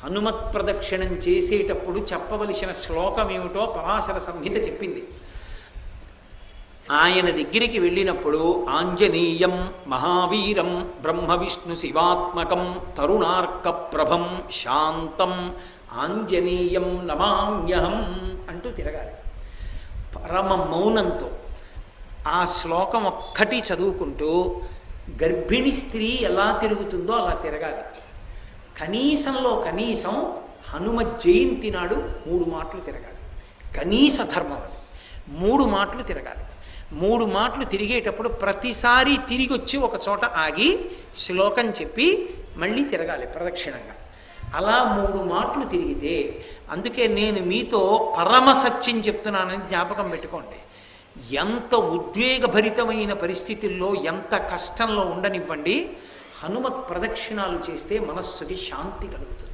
హనుమత్ ప్రదక్షిణం చేసేటప్పుడు చెప్పవలసిన శ్లోకం ఏమిటో పరాశర సంహిత చెప్పింది. ఆయన దగ్గరికి వెళ్ళినప్పుడు ఆంజనేయం మహావీరం బ్రహ్మ విష్ణు శివాత్మకం తరుణార్క ప్రభం శాంతం ఆంజనేయం నమామ్యహం అంటూ తిరగాలి పరమ మౌనంతో. ఆ శ్లోకం ఒక్కటి చదువుకుంటూ గర్భిణి స్త్రీ ఎలా తిరుగుతుందో అలా తిరగాలి. కనీసంలో కనీసం హనుమ జయంతి నాడు 3 మాటలు తిరగాలి. కనీస ధర్మం అది. 3 మాటలు తిరగాలి. 3 మాటలు తిరిగేటప్పుడు ప్రతిసారి తిరిగి వచ్చి ఒక చోట ఆగి శ్లోకం చెప్పి మళ్ళీ తిరగాలి ప్రదక్షిణంగా. అలా 3 మాటలు తిరిగితే, అందుకే నేను మీతో పరమ సత్యం చెప్తున్నానని జ్ఞాపకం పెట్టుకోండి. ఎంత ఉద్వేగభరితమైన పరిస్థితుల్లో, ఎంత కష్టంలో ఉండనివ్వండి, హనుమత్ ప్రదక్షిణాలు చేస్తే మనస్సుకి శాంతి కలుగుతుంది.